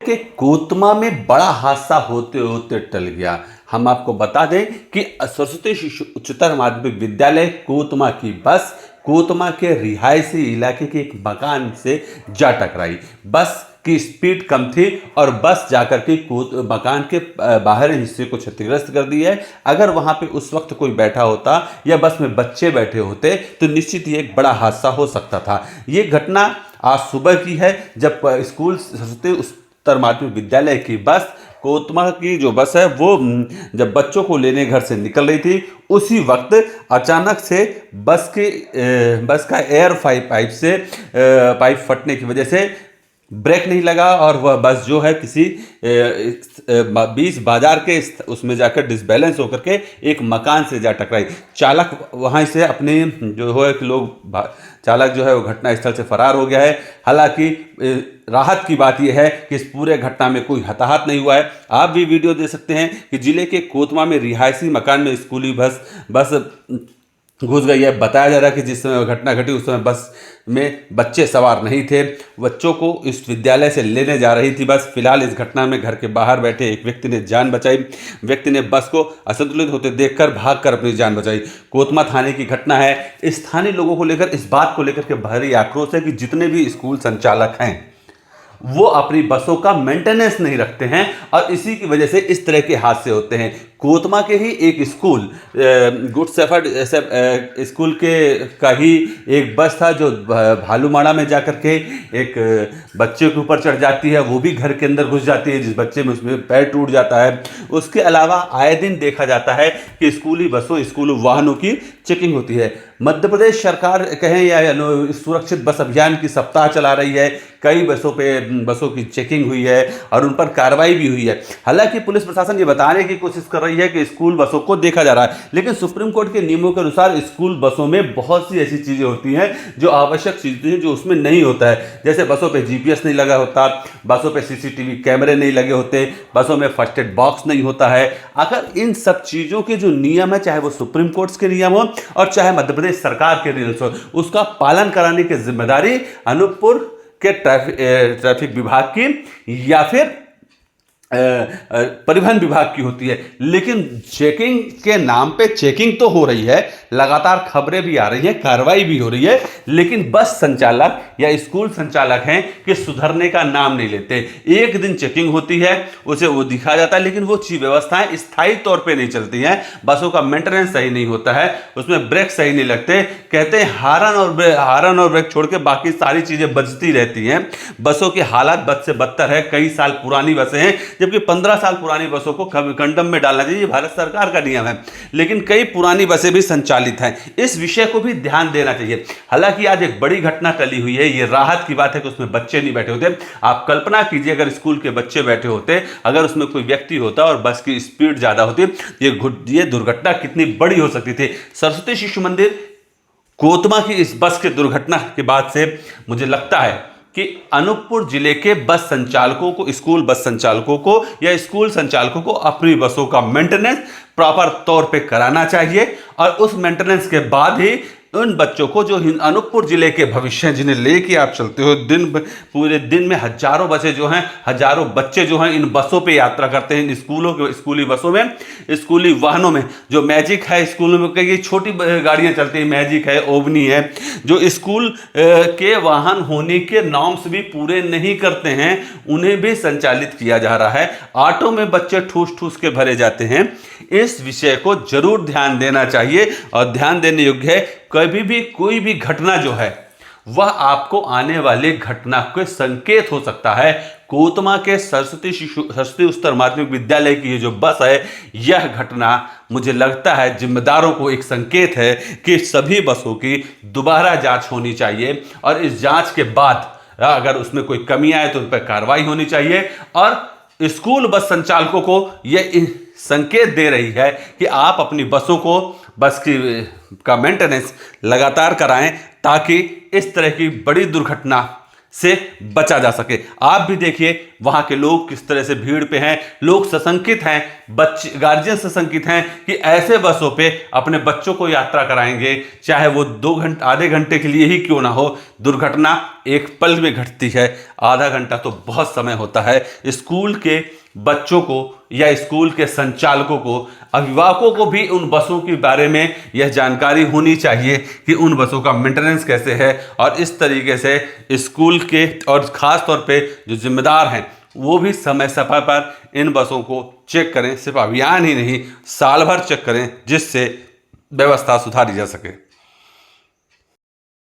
के कोतमा में बड़ा हादसा होते होते टल गया। हम आपको बता दें कि सरस्वती शिशु उच्चतर माध्यमिक विद्यालय कोतमा की बस कोतमा के रिहायशी इलाके के एक मकान से जा टकराई। बस की स्पीड कम थी और बस जाकर के मकान के बाहरी हिस्से को क्षतिग्रस्त कर दी है। अगर वहां पे उस वक्त कोई बैठा होता या बस में बच्चे बैठे होते तो निश्चित ही एक बड़ा हादसा हो सकता था। ये घटना आज सुबह की है, जब स्कूल सरस्वती उच्चतर माध्यमिक विद्यालय की बस कोतमा की जो बस है वो जब बच्चों को लेने घर से निकल रही थी, उसी वक्त अचानक से बस का एयर पाइप फटने की वजह से ब्रेक नहीं लगा और वह बस जो है किसी बीच बाजार के उसमें जाकर डिसबैलेंस होकर के एक मकान से जा टकराई। चालक वहां से अपने जो है कि चालक जो है वो घटना स्थल से फरार हो गया है। हालांकि राहत की बात यह है कि इस पूरे घटना में कोई हताहत नहीं हुआ है। आप भी वीडियो दे सकते हैं कि जिले के कोतमा में रिहायशी मकान में स्कूली बस घुस गई है। बताया जा रहा है कि जिस समय घटना घटी उस समय बस में बच्चे सवार नहीं थे। बच्चों को इस विद्यालय से लेने जा रही थी बस। फिलहाल इस घटना में घर के बाहर बैठे एक व्यक्ति ने जान बचाई। व्यक्ति ने बस को असंतुलित होते देखकर भागकर अपनी जान बचाई। कोतमा थाने की घटना है। स्थानीय लोगों को लेकर इस बात को लेकर के भारी आक्रोश है कि जितने भी स्कूल संचालक हैं वो अपनी बसों का मेंटेनेंस नहीं रखते हैं और इसी की वजह से इस तरह के हादसे होते हैं। कोतमा के ही एक स्कूल गुड शेफर्ड स्कूल का ही एक बस था जो भालूमाड़ा में जाकर के एक बच्चे के ऊपर चढ़ जाती है, वो भी घर के अंदर घुस जाती है, जिस बच्चे में उसमें पैर टूट जाता है। उसके अलावा आए दिन देखा जाता है कि स्कूली वाहनों की चेकिंग होती है। मध्य प्रदेश सरकार कहें या सुरक्षित बस अभियान की सप्ताह चला रही है। कई बसों की चेकिंग हुई है और उन पर कार्रवाई भी हुई है। हालांकि पुलिस प्रशासन ये बताने की कोशिश कर रही है कि स्कूल बसों को देखा जा रहा है, लेकिन सुप्रीम कोर्ट के नियमों के अनुसार स्कूल बसों में बहुत सी ऐसी चीजें होती हैं जो आवश्यक चीजें हैं जो उसमें नहीं होता है। जैसे बसों पे जीपीएस नहीं लगा होता, बसों पे सीसीटीवी कैमरे नहीं लगे होते, बसों में फर्स्ट एड बॉक्स नहीं होता है। अगर इन सब चीजों के जो नियम है, चाहे वो सुप्रीम कोर्ट के नियम हो और चाहे मध्य प्रदेश सरकार के नियम हो, उसका पालन कराने की जिम्मेदारी अनूपपुर के ट्रैफिक विभाग की या फिर परिवहन विभाग की होती है। लेकिन चेकिंग के नाम पे चेकिंग तो हो रही है, लगातार खबरें भी आ रही हैं, कार्रवाई भी हो रही है, लेकिन बस संचालक या स्कूल संचालक हैं कि सुधरने का नाम नहीं लेते। एक दिन चेकिंग होती है, उसे वो दिखा जाता है, लेकिन वो व्यवस्थाएं स्थायी तौर पे नहीं चलती हैं। बसों का मेंटेनेंस सही नहीं होता है, उसमें ब्रेक सही नहीं लगते। कहते हैं हारन और ब्रेक छोड़ के बाकी सारी चीजें बजती रहती हैं। बसों की हालत बद से बदतर है। कई साल पुरानी बसें हैं, जबकि 15 साल पुरानी बसों को कंडम में डालना चाहिए, भारत सरकार का नियम है, लेकिन कई पुरानी बसें भी संचालित हैं। इस विषय को भी ध्यान देना चाहिए। हालांकि आज एक बड़ी घटना टली हुई है। ये राहत की बात है कि उसमें बच्चे नहीं बैठे होते। आप कल्पना कीजिए अगर स्कूल के बच्चे बैठे होते, अगर उसमें कोई व्यक्ति होता और बस की स्पीड ज्यादा होती, ये दुर्घटना कितनी बड़ी हो सकती थी। सरस्वती शिशु मंदिर कोतमा की इस बस के दुर्घटना के बाद से मुझे लगता है कि अनूपपुर जिले के बस संचालकों को, स्कूल बस संचालकों को या स्कूल संचालकों को अपनी बसों का मेंटेनेंस प्रॉपर तौर पे कराना चाहिए और उस मेंटेनेंस के बाद ही उन बच्चों को जो अनूपपुर जिले के भविष्य हैं, जिन्हें लेके आप चलते हो, पूरे दिन में हजारों बसें जो हैं, हजारों बच्चे जो हैं इन बसों पे यात्रा करते हैं, इन स्कूली बसों में, स्कूली वाहनों में। जो मैजिक है स्कूलों में, कई छोटी गाड़ियां चलती हैं, मैजिक है, ओवनी है, जो स्कूल के वाहन होने के नॉर्म्स भी पूरे नहीं करते हैं, उन्हें भी संचालित किया जा रहा है। ऑटो में बच्चे ठूस ठूस के भरे जाते हैं। इस विषय को जरूर ध्यान देना चाहिए और ध्यान देने योग्य है। कभी भी कोई भी घटना जो है वह आपको आने वाले घटना के संकेत हो सकता है। कोतमा के सरस्वती उच्चतर माध्यमिक विद्यालय की ये जो बस है, यह घटना मुझे लगता है जिम्मेदारों को एक संकेत है कि सभी बसों की दोबारा जांच होनी चाहिए और इस जांच के बाद अगर उसमें कोई कमी आए तो उन पर कार्रवाई होनी चाहिए। और स्कूल बस संचालकों को यह संकेत दे रही है कि आप अपनी बसों को का मेंटेनेंस लगातार कराएं ताकि इस तरह की बड़ी दुर्घटना से बचा जा सके। आप भी देखिए वहां के लोग किस तरह से भीड़ पे हैं, लोग सशंकित हैं, बच्चे गार्जियन सशंकित हैं कि ऐसे बसों पे अपने बच्चों को यात्रा कराएंगे, चाहे वो 2 घंटे आधे घंटे के लिए ही क्यों ना हो। दुर्घटना एक पल में घटती है, आधा घंटा तो बहुत समय होता है। स्कूल के बच्चों को या स्कूल के संचालकों को, अभिभावकों को भी उन बसों के बारे में यह जानकारी होनी चाहिए कि उन बसों का मेंटेनेंस कैसे है, और इस तरीके से स्कूल के और ख़ास तौर पे जो जिम्मेदार हैं वो भी समय समय पर इन बसों को चेक करें। सिर्फ अभियान ही नहीं, साल भर चेक करें, जिससे व्यवस्था सुधारी जा सके।